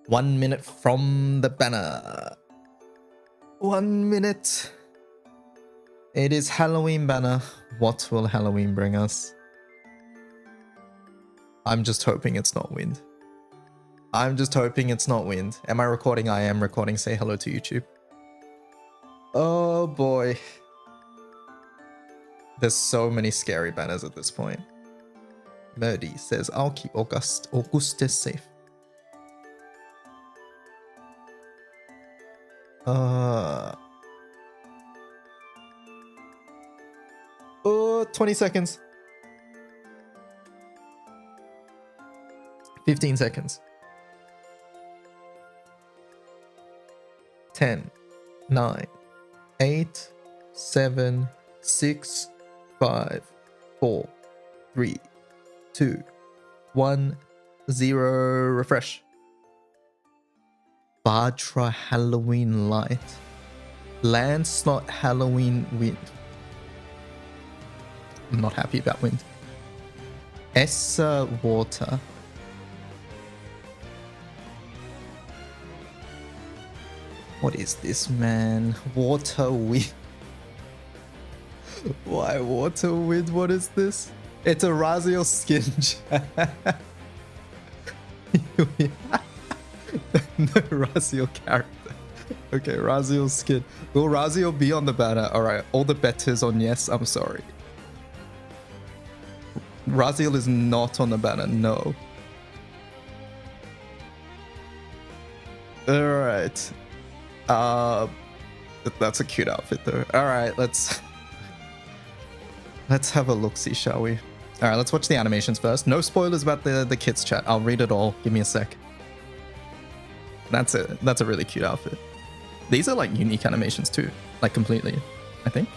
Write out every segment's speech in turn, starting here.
1 minute from the banner. 1 minute. It is Halloween banner. What will Halloween bring us? I'm just hoping it's not wind. I'm just hoping it's not wind. Am I recording? I am recording. Say hello to YouTube. Oh boy. There's so many scary banners at this point. Murdy says, I'll keep Augustus safe. 20 seconds. 15 seconds. 10, 9, 8, 7, 6, 5, 4, 3, 2, 1, 0. Refresh. Vajra Halloween light. Lancelot Halloween wind. I'm not happy about wind. Esser water. What is this, man? Water wind. Why water wind? What is this? It's a Raziel skin. No Raziel character. Okay, Raziel skin. Will Raziel be on the banner? Alright, all the betters on yes, I'm sorry. Raziel is not on the banner, no. Alright. That's a cute outfit though. Alright, let's have a look-see, shall we? Alright, let's watch the animations first. No spoilers about the kids chat. I'll read it all. Give me a sec. That's it. That's a really cute outfit. These are like unique animations too. Like completely, I think.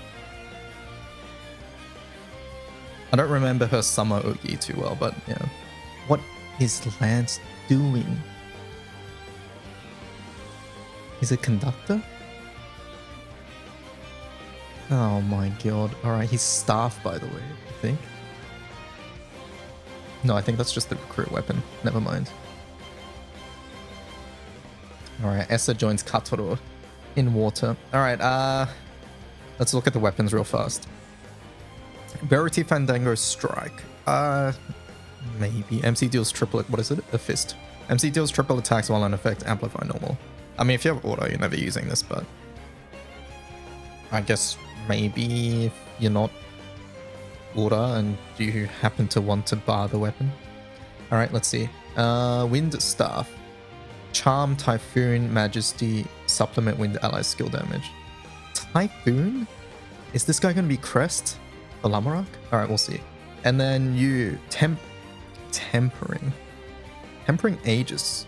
I don't remember her summer Oogie too well, but yeah. What is Lance doing? He's a conductor? Oh my god. Alright, he's staff, by the way, I think. No, I think that's just the recruit weapon. Never mind. Alright, Esser joins Katoro in water. Alright, let's look at the weapons real fast. Verity Fandango Strike. Maybe. MC deals triple... What is it? A fist. MC deals triple attacks while in effect. Amplify normal. I mean, if you have auto, you're never using this, but... I guess maybe if you're not auto and you happen to want to bar the weapon. Alright, let's see. Wind Staff. Charm, Typhoon, Majesty, supplement wind allies skill damage. Typhoon? Is this guy going to be Crest? Or Lamarok? Alright, we'll see. And then you... Tempering. Tempering Aegis.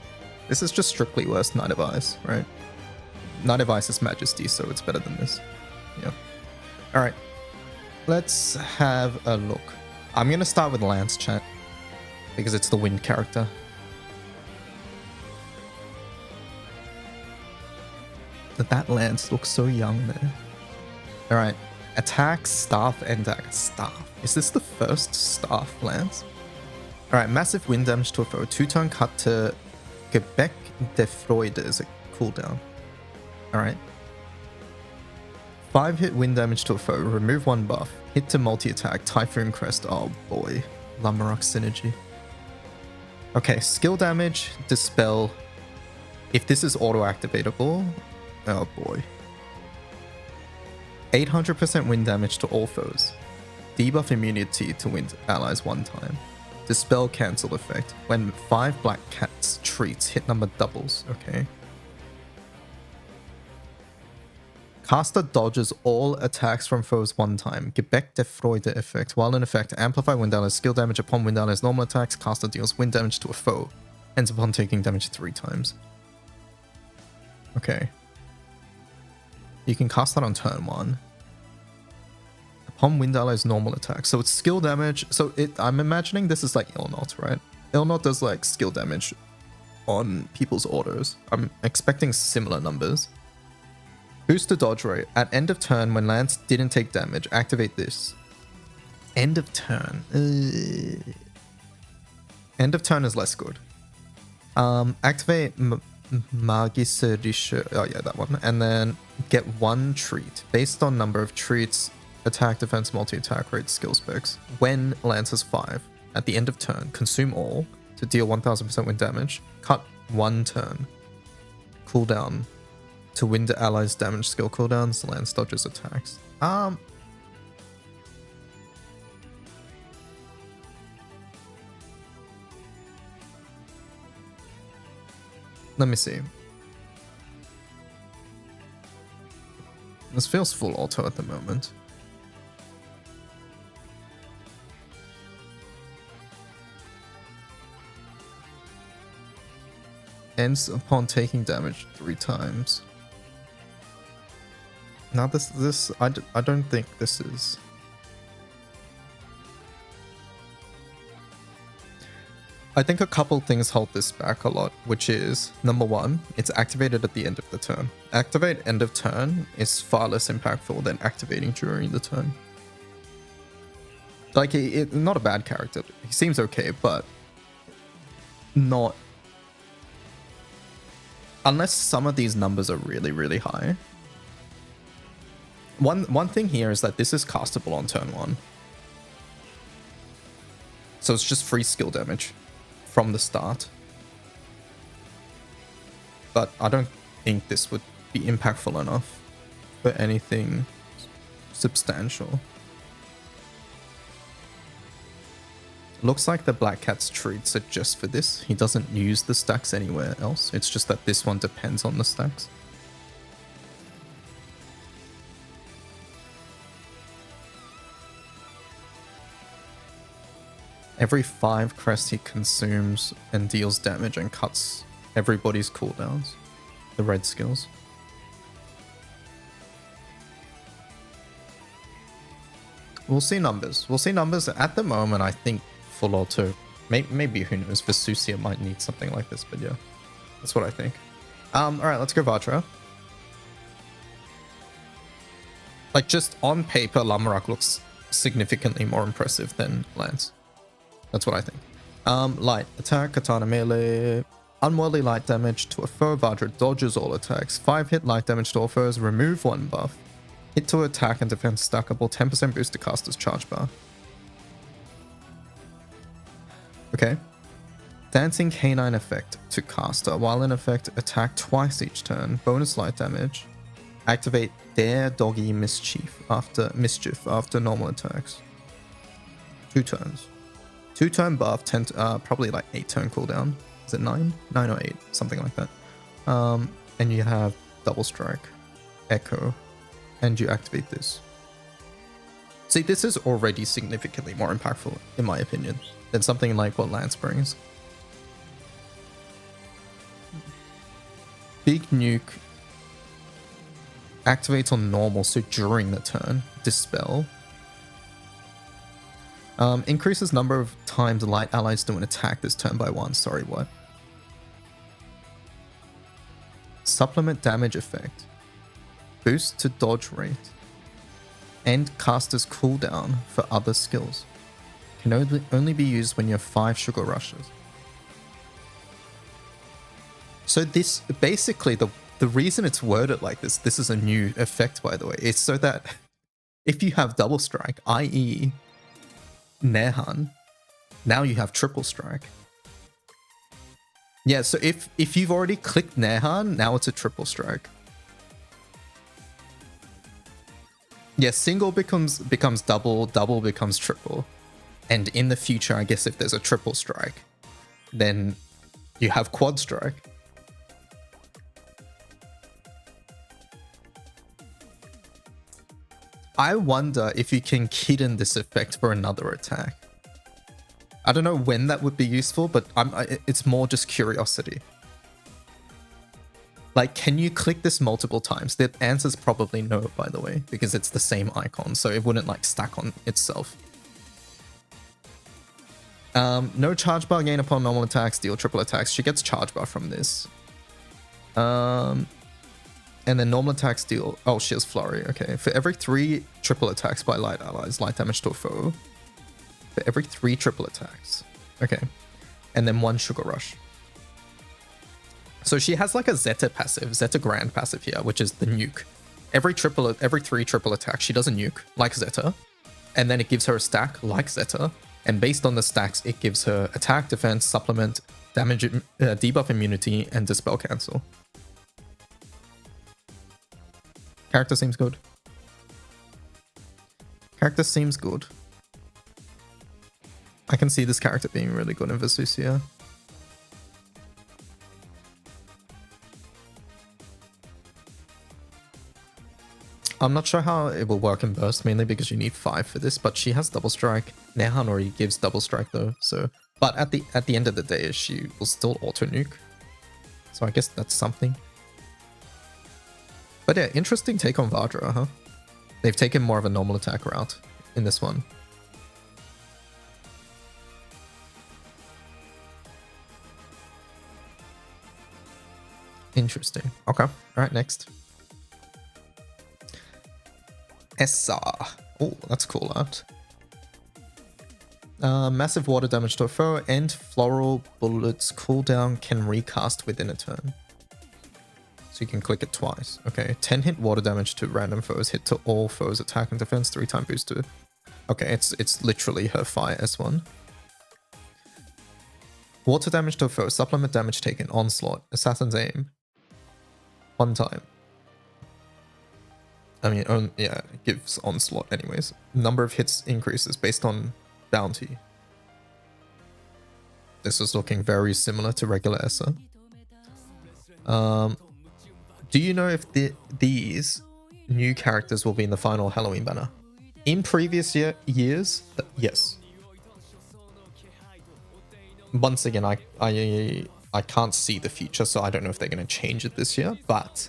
This is just strictly worse Knight of Ice, right? Knight of Ice is Majesty, so it's better than this. Yeah. Alright. Let's have a look. I'm going to start with Lance chat. Because it's the wind character. That Lance looks so young there. Alright. Attack, Staff, and dagger. Staff. Is this the first Staff Lance? Alright, massive wind damage to a foe. 2-turn cut to Quebec de Freude is a cooldown. Alright. 5-hit wind damage to a foe. Remove 1 buff. Hit to multi-attack. Typhoon Crest. Oh boy. Lamarok synergy. Okay, skill damage. Dispel. If this is auto-activatable... Oh boy. 800% wind damage to all foes. Debuff immunity to wind allies 1 time. Dispel cancel effect. When 5 black cats treats, hit number doubles. Okay. Caster dodges all attacks from foes 1 time. Quebec de Freude effect. While in effect, amplify wind allies skill damage upon wind allies normal attacks. Caster deals wind damage to a foe. Ends upon taking damage 3 times. Okay. You can cast that on turn 1. Upon wind allies normal attack. So it's skill damage. So I'm imagining this is like Ilnot, right? Ilnot does like skill damage on people's autos. I'm expecting similar numbers. Boost the dodge rate. At end of turn, when Lance didn't take damage, activate this. End of turn. End of turn is less good. Activate Magische Rische. Oh yeah, that one. And then get one treat. Based on number of treats, attack, defense, multi-attack rate, skill specs. When lands has 5. At the end of turn, consume all to deal 1000% wind damage. Cut 1 turn. Cooldown to wind allies damage skill cooldowns, lands, dodges, attacks. Let me see. This feels full auto at the moment. Ends upon taking damage 3 times. Now I don't think this is... I think a couple things hold this back a lot, which is, number 1, it's activated at the end of the turn. Activate end of turn is far less impactful than activating during the turn. Like, not a bad character. He seems okay, but not... Unless some of these numbers are really, really high. One thing here is that this is castable on turn 1. So it's just free skill damage from the start. But I don't think this would be impactful enough for anything substantial. Looks like the Black Cat's treats are just for this. He doesn't use the stacks anywhere else. It's just that this one depends on the stacks. Every 5 crests he consumes and deals damage and cuts everybody's cooldowns. The red skills. We'll see numbers. We'll see numbers. At the moment, I think full auto. Maybe, who knows, Vesusia might need something like this, but yeah. That's what I think. Alright, let's go Vajra. Like, just on paper, Lamarak looks significantly more impressive than Lance. That's what I think. Light attack, katana melee, unworldly light damage to a foe. Vajra dodges all attacks. 5 hit light damage to all foes. Remove 1 buff. Hit to attack and defense stackable. 10% boost to caster's charge bar. Okay. Dancing canine effect to caster. While in effect, attack twice each turn. Bonus light damage. Activate Dare Doggy Mischief after normal attacks. 2 turns. 2-turn buff, probably like 8-turn cooldown. Is it 9? 9 or 8, something like that. And you have double strike, echo, and you activate this. See, this is already significantly more impactful, in my opinion, than something like what Lance brings. Big Nuke activates on normal, so during the turn. Dispel. Increases number of times light allies do an attack this turn by 1. Sorry, what? Supplement damage effect. Boost to dodge rate. End caster's cooldown for other skills. Can only be used when you have 5 sugar rushes. So this, basically, the reason it's worded like this is a new effect, by the way, is so that if you have double strike, i.e. Nehan, now you have triple strike. Yeah, so if you've already clicked Nehan, now it's a triple strike. Yeah, single becomes double, double becomes triple. And in the future, I guess if there's a triple strike, then you have quad strike. I wonder if you can kitten this effect for another attack. I don't know when that would be useful, but it's more just curiosity. Like, can you click this multiple times? The answer's probably no, by the way, because it's the same icon, so it wouldn't like stack on itself. No charge bar gain upon normal attacks, deal triple attacks. She gets charge bar from this. And then normal attacks deal... Oh, she has flurry. Okay. For every 3 triple attacks by light allies, light damage to a foe. For every 3 triple attacks. Okay. And then 1 sugar rush. So she has like a Zeta passive, Zeta Grand passive here, which is the nuke. Every 3 triple attacks, she does a nuke, like Zeta, and then it gives her a stack, like Zeta, and based on the stacks, it gives her attack, defense, supplement, damage, debuff immunity, and dispel cancel. Character seems good. Character seems good. I can see this character being really good in Vesusia. I'm not sure how it will work in burst, mainly because you need 5 for this, but she has double strike. Nehan already gives double strike though, so but at the end of the day, she will still auto nuke. So I guess that's something. But yeah, interesting take on Vajra, huh? They've taken more of a normal attack route in this one. Interesting. Okay. All right, next. Esser. Oh, that's cool art. Massive water damage to a foe and floral bullets cooldown can recast within a turn. So you can click it twice. Okay, 10 hit water damage to random foes, hit to all foes, attack and defense, 3-time boost to... Okay, it's literally her fire S1. Water damage to a foe, supplement damage taken, onslaught, assassin's aim. 1 time. I mean, yeah, it gives onslaught anyways. Number of hits increases based on bounty. This is looking very similar to regular Esser. Do you know if these new characters will be in the final Halloween banner? In previous years, yes. Once again, I can't see the future, so I don't know if they're going to change it this year, but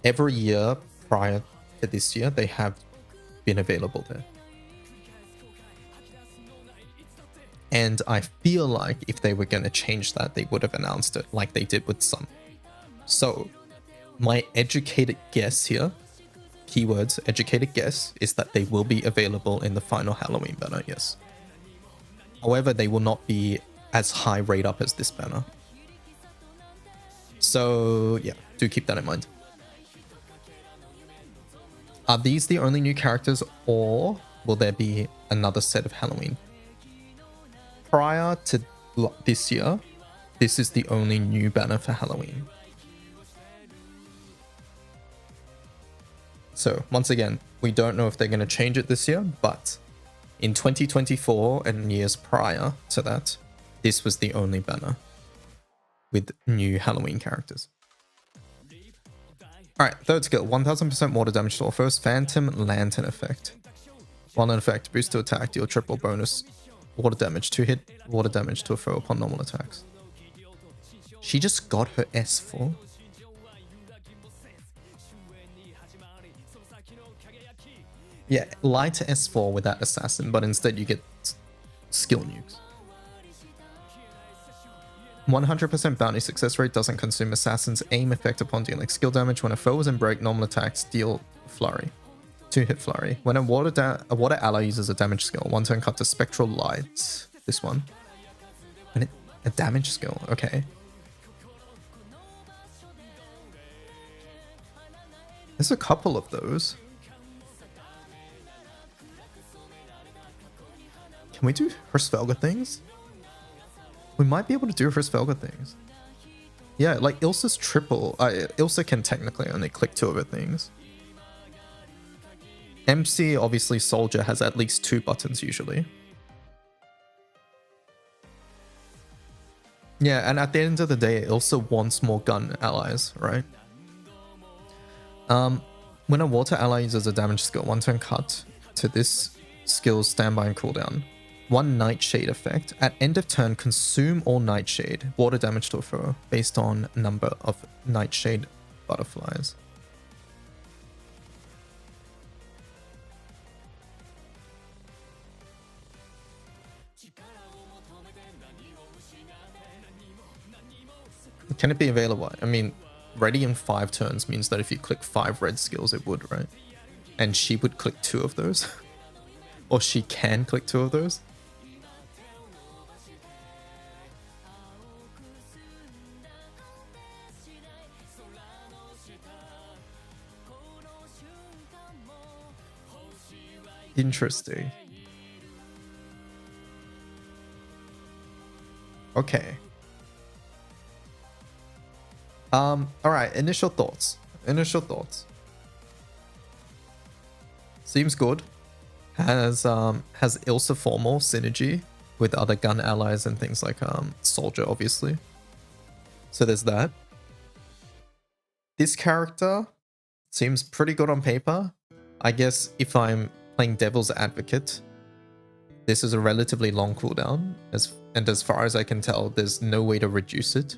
every year prior to this year, they have been available there. And I feel like if they were going to change that, they would have announced it like they did with some. So my educated guess here, keywords, educated guess, is that they will be available in the final Halloween banner, yes. However, they will not be as high rate up as this banner. So yeah, do keep that in mind. Are these the only new characters, or will there be another set of Halloween? Prior to this year, this is the only new banner for Halloween. So once again, we don't know if they're going to change it this year, but in 2024 and years prior to that, this was the only banner with new Halloween characters. Alright, third skill, 1000% water damage to all foes, Phantom Lantern effect. While in effect, boost to attack, deal triple bonus water damage, 2 hit water damage to a foe upon normal attacks. She just got her S4. Yeah, light S4 with that assassin, but instead you get skill nukes. 100% bounty success rate, doesn't consume assassin's aim effect upon dealing skill damage. When a foe is in break, normal attacks deal flurry. 2-hit flurry. When a water ally uses a damage skill, 1 turn cut to spectral light. This one. And a damage skill, okay. There's a couple of those. Can we do Hrsvelga things? We might be able to do Hrsvelga things. Yeah, like Ilsa's triple. Ilsa can technically only click 2 of her things. MC, obviously, Soldier has at least 2 buttons usually. Yeah, and at the end of the day, Ilsa wants more gun allies, right? When a water ally uses a damage skill, 1 turn cut to this skill's standby and cooldown. 1 Nightshade effect. At end of turn, consume all Nightshade. Water damage to a foe based on number of Nightshade butterflies. Can it be available? I mean, ready in 5 turns means that if you click 5 red skills, it would, right? And she would click 2 of those. Or she can click 2 of those. Interesting. Okay. All right. Initial thoughts. Seems good. Has Ilsa formal synergy with other gun allies and things like Soldier, obviously. So there's that. This character seems pretty good on paper. I guess if I'm playing Devil's Advocate, this is a relatively long cooldown, and as far as I can tell, there's no way to reduce it.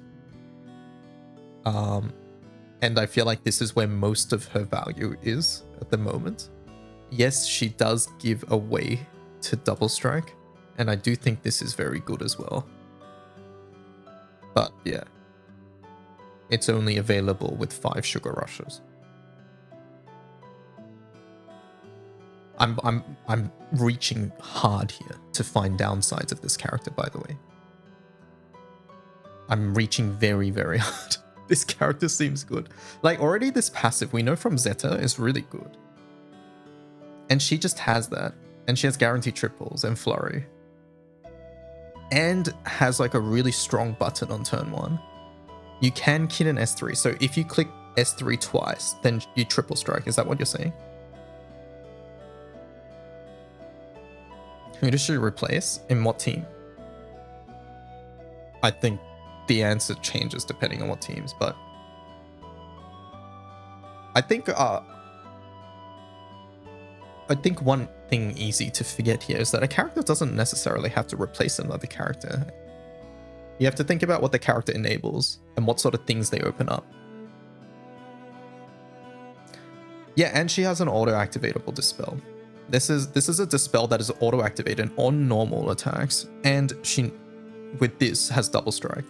And I feel like this is where most of her value is at the moment. Yes, she does give away to double strike, and I do think this is very good as well. But yeah, it's only available with 5 sugar rushes. I'm reaching hard here to find downsides of this character, by the way. I'm reaching very, very hard. This character seems good. Like, already this passive, we know from Zeta, is really good. And she just has that. And she has guaranteed triples and flurry. And has like a really strong button on turn 1. You can kit an S3. So if you click S3 twice, then you triple strike. Is that what you're saying? Who does she replace? In what team? I think the answer changes depending on what teams, but I think one thing easy to forget here is that a character doesn't necessarily have to replace another character. You have to think about what the character enables and what sort of things they open up. Yeah, and she has an auto-activatable dispel. This is a dispel that is auto-activated on normal attacks, and she, with this, has double strike.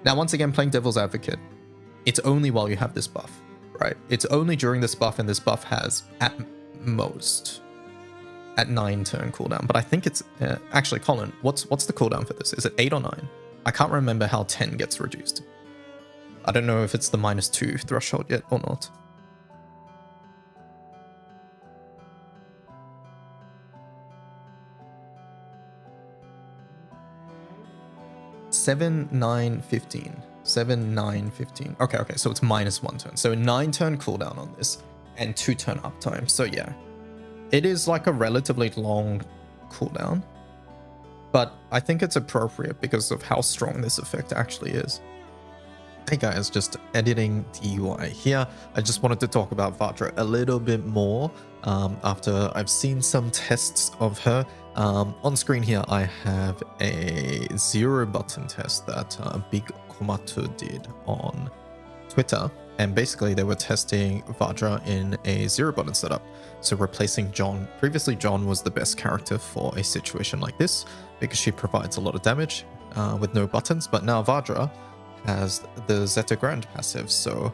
Now, once again, playing Devil's Advocate, it's only while you have this buff, right? It's only during this buff, and this buff has, at most, at 9 turn cooldown. But I think it's... actually, Colin, what's the cooldown for this? Is it 8 or 9? I can't remember how 10 gets reduced. I don't know if it's the -2 threshold yet or not. Seven, 9, 15. 7, 9, 15. Okay, so it's -1 turn. So 9 turn cooldown on this and 2 turn uptime. So yeah, it is like a relatively long cooldown, but I think it's appropriate because of how strong this effect actually is. Hey guys, just editing the UI here. I just wanted to talk about Vajra a little bit more after I've seen some tests of her. On screen here, I have a 0 button test that Big Komatu did on Twitter. And basically they were testing Vajra in a 0 button setup. So replacing John. Previously, John was the best character for a situation like this because she provides a lot of damage with no buttons. But now Vajra has the Zeta Grand passive. So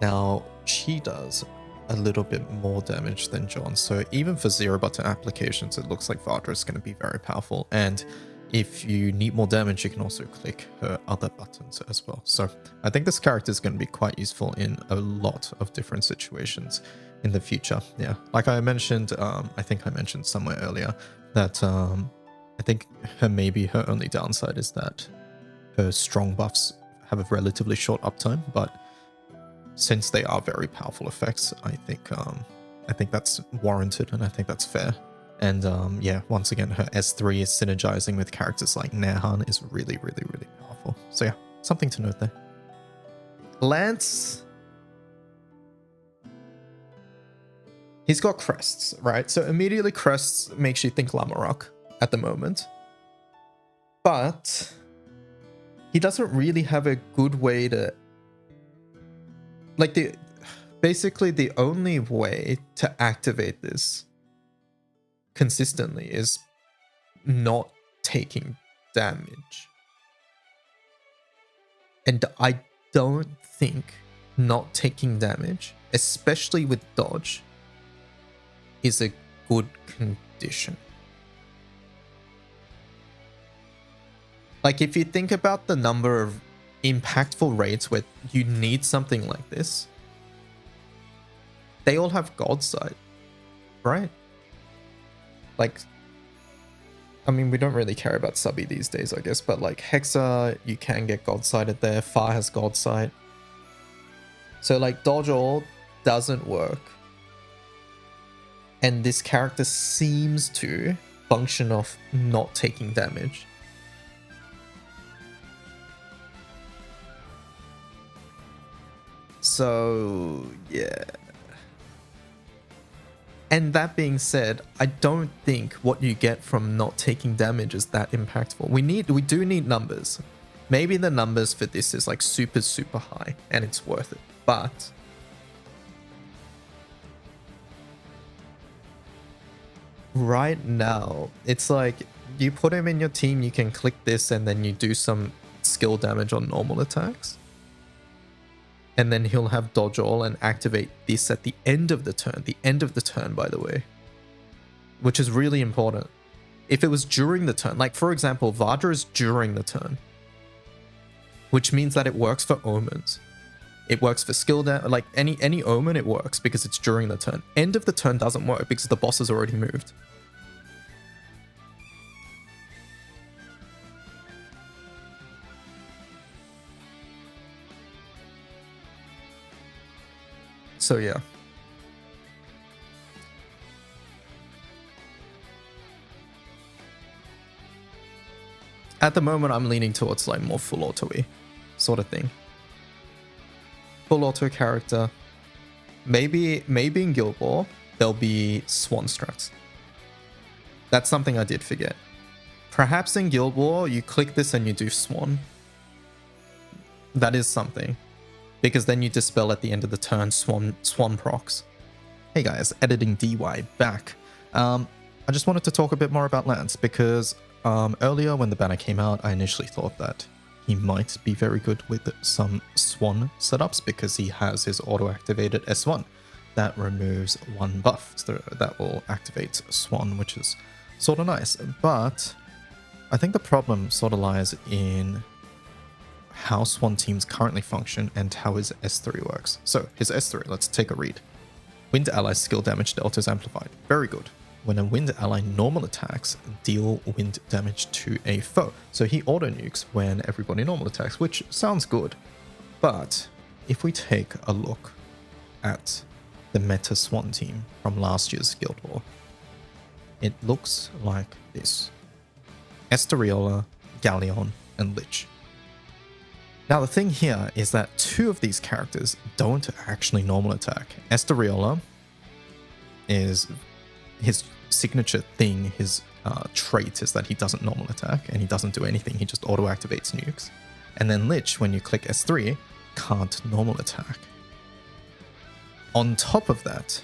now she does a little bit more damage than John. So even for 0 button applications, it looks like Vajra is going to be very powerful. And if you need more damage, you can also click her other buttons as well. So I think this character is going to be quite useful in a lot of different situations in the future. Yeah, like I mentioned, I think I mentioned somewhere earlier that I think maybe her only downside is that her strong buffs have a relatively short uptime, but since they are very powerful effects, I think that's warranted, and I think that's fair. And yeah, once again, her S3 is synergizing with characters like Nehan is really, really, really powerful. So yeah, something to note there. Lance, he's got crests, right? So immediately crests makes you think Lamarok at the moment, but he doesn't really have a good way to, like, basically the only way to activate this consistently is not taking damage. And I don't think not taking damage, especially with dodge, is a good condition. Like, if you think about the number of impactful raids where you need something like this, they all have God Sight. right? Like, I mean, we don't really care about subby these days, I guess, but like Hexa, you can get God-sighted there. Far has God-sight. So like dodge all doesn't work. And this character seems to function off not taking damage. So, yeah. And that being said, I don't think what you get from not taking damage is that impactful. We do need numbers. Maybe the numbers for this is like super, super high and it's worth it. But right now, it's like you put him in your team, you can click this and then you do some skill damage on normal attacks. And then he'll have dodge all and activate this at the end of the turn. The end of the turn, by the way. Which is really important. If it was during the turn, like for example, Vajra is during the turn. Which means that it works for omens. It works for skill damage, like any omen it works because it's during the turn. End of the turn doesn't work because the boss has already moved. So yeah. At the moment, I'm leaning towards like more full auto-y sort of thing. Full auto character. Maybe in Guild War, there'll be Swan strats. That's something I did forget. Perhaps in Guild War, you click this and you do Swan. That is something. Because then you dispel at the end of the turn Swan procs. Hey guys, editing DY back. I just wanted to talk a bit more about Lance because earlier when the banner came out, I initially thought that he might be very good with some Swan setups because he has his auto-activated S1 that removes one buff. So that will activate Swan, which is sort of nice. But I think the problem sort of lies in how Swan teams currently function and how his S3 works. So his S3, let's take a read. Wind ally skill damage delta is amplified. Very good. When a wind ally normal attacks, deal wind damage to a foe. So he auto nukes when everybody normal attacks, which sounds good. But if we take a look at the meta Swan team from last year's Guild War, it looks like this. Estoriola, Galleon, and Lich. Now the thing here is that two of these characters don't actually normal attack. Estoriola is his signature thing, his trait is that he doesn't normal attack and he doesn't do anything, he just auto activates nukes. And then Lich, when you click S3, can't normal attack. On top of that,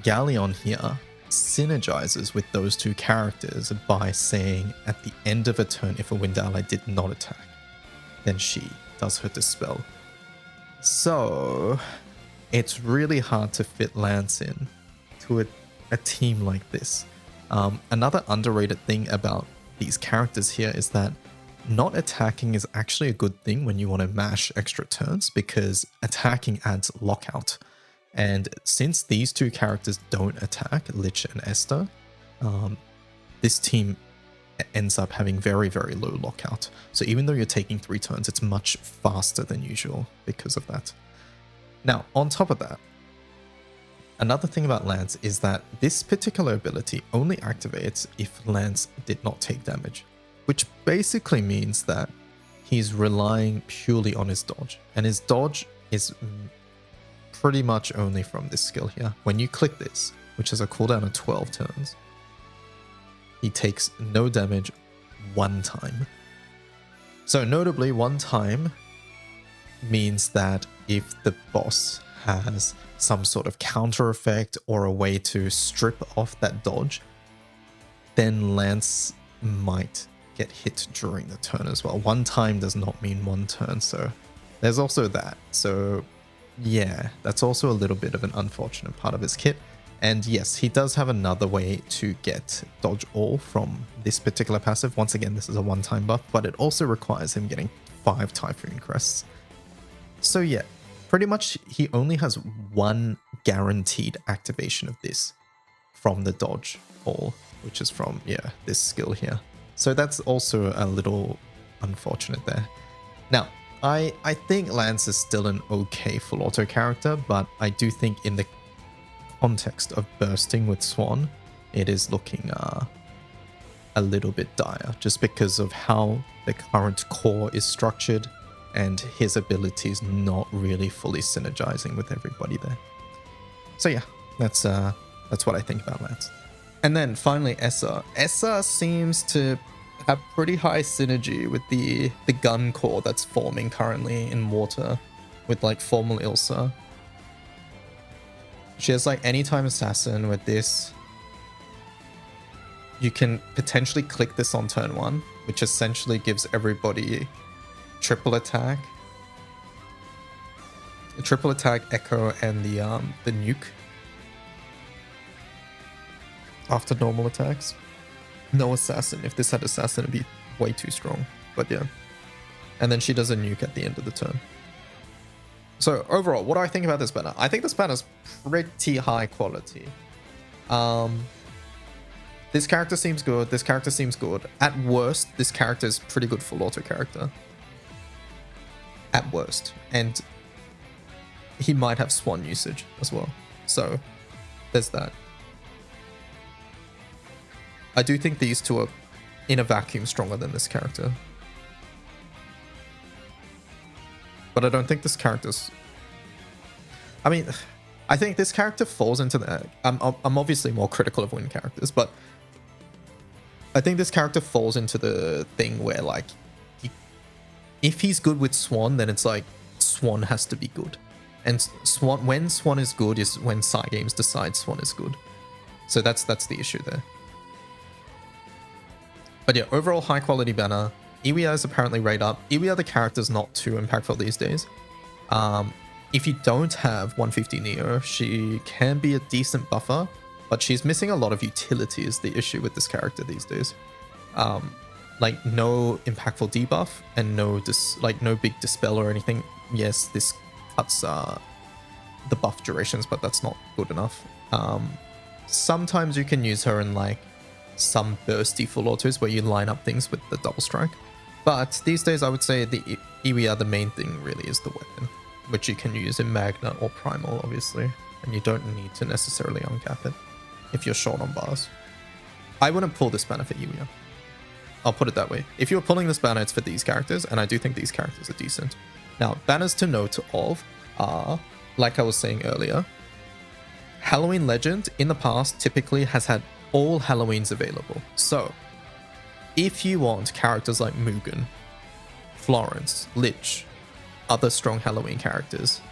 Galleon here synergizes with those two characters by saying at the end of a turn, if a wind ally did not attack, then she does her dispel. So it's really hard to fit Lance in to a team like this. Another underrated thing about these characters here is that not attacking is actually a good thing when you want to mash extra turns because attacking adds lockout. And since these two characters don't attack, Lich and Esther, this team ends up having very, very low lockout. So even though you're taking 3 turns, it's much faster than usual because of that. Now, on top of that, another thing about Lance is that this particular ability only activates if Lance did not take damage, which basically means that he's relying purely on his dodge. And his dodge is pretty much only from this skill here. When you click this, which has a cooldown of 12 turns, he takes no damage 1 time. So notably, 1 time means that if the boss has some sort of counter effect or a way to strip off that dodge, then Lance might get hit during the turn as well. 1 time does not mean 1 turn, so there's also that. So yeah, that's also a little bit of an unfortunate part of his kit. And yes, he does have another way to get dodge all from this particular passive. Once again, this is a 1-time buff, but it also requires him getting 5 Typhoon Crests. So yeah, pretty much he only has 1 guaranteed activation of this. from the dodge all, which is from, yeah, this skill here. So that's also a little unfortunate there. Now, I think Lance is still an okay full auto character, but I do think in the context of bursting with Swan, it is looking a little bit dire, just because of how the current core is structured and his abilities not really fully synergizing with everybody there. So yeah, that's what I think about Lance. And then finally Esser. Esser seems to have pretty high synergy with the gun core that's forming currently in water with like Formal Ilsa. She has like Anytime Assassin with this. You can potentially click this on turn 1, which essentially gives everybody triple attack, echo, and the nuke after normal attacks. No assassin. If this had assassin, it'd be way too strong. But yeah. And then she does a nuke at the end of the turn. So overall, what do I think about this banner? I think this banner is pretty high quality. This character seems good. This character seems good. At worst, this character is pretty good full auto character. At worst. And he might have Swan usage as well. So there's that. I do think these two are in a vacuum stronger than this character. But I don't think this character's... I mean, I think this character falls into the... I'm obviously more critical of Wind characters, but I think this character falls into the thing where, like, if he's good with Swan, then it's like Swan has to be good. And Swan, when Swan is good is when Cygames decide Swan is good. So that's the issue there. But yeah, overall high quality banner. Iwia is apparently rate up. Iwia, the character's not too impactful these days. If you don't have 150 Neo, she can be a decent buffer, but she's missing a lot of utility is the issue with this character these days. Like no impactful debuff and no big dispel or anything. Yes, this cuts the buff durations, but that's not good enough. Sometimes you can use her in like some bursty full autos where you line up things with the double strike. But these days I would say the Iwia, the main thing really is the weapon, which you can use in Magna or Primal obviously, and you don't need to necessarily uncap it if you're short on bars. I wouldn't pull this banner for Iwia. I'll put it that way. If you're pulling this banner, it's for these characters, and I do think these characters are decent. Now, banners to note of are, like I was saying earlier, Halloween Legend in the past typically has had all Halloweens available. So, if you want characters like Mugen, Florence, Lich, other strong Halloween characters,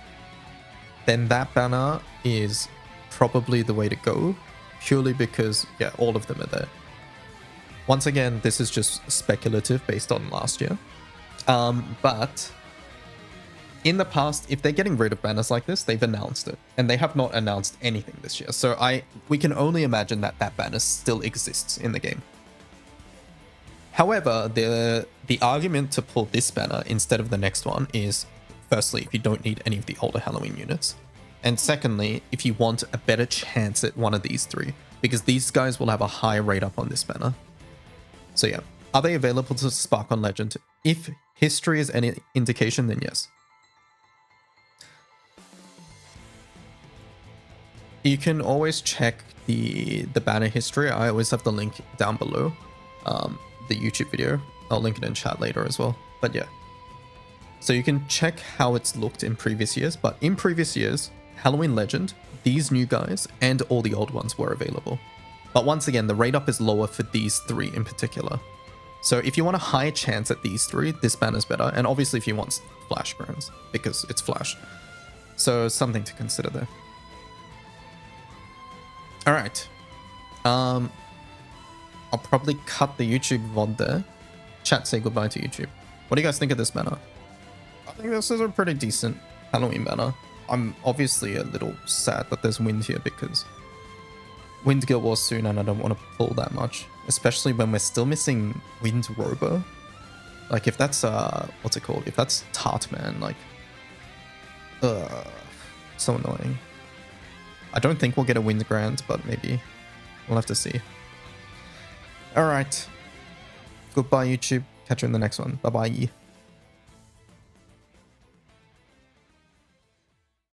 then that banner is probably the way to go, purely because, yeah, all of them are there. Once again, this is just speculative based on last year. But in the past, if they're getting rid of banners like this, they've announced it. And they have not announced anything this year. So we can only imagine that that banner still exists in the game. However, the argument to pull this banner instead of the next one is, firstly, if you don't need any of the older Halloween units. And secondly, if you want a better chance at one of these three, because these guys will have a high rate up on this banner. So yeah, are they available to Spark on Legend? If history is any indication, then yes. You can always check the banner history. I always have the link down below, the YouTube video. I'll link it in chat later as well. But yeah, so you can check how it's looked in previous years. But in previous years, Halloween Legend, these new guys, and all the old ones were available. But once again, the rate up is lower for these three in particular. So if you want a high chance at these three, this banner's better. And obviously if you want Flash Grounds, because it's Flash. So something to consider there. All right. I'll probably cut the YouTube VOD there. Chat, say goodbye to YouTube. What do you guys think of this banner? I think this is a pretty decent Halloween banner. I'm obviously a little sad that there's Wind here because Wind Guild Wars soon and I don't want to pull that much. Especially when we're still missing Wind Robo. Like if that's, what's it called? If that's Tartman, like, so annoying. I don't think we'll get a Wind Grand, but maybe We'll have to see. All right. Goodbye, YouTube. Catch you in the next one. Bye-bye.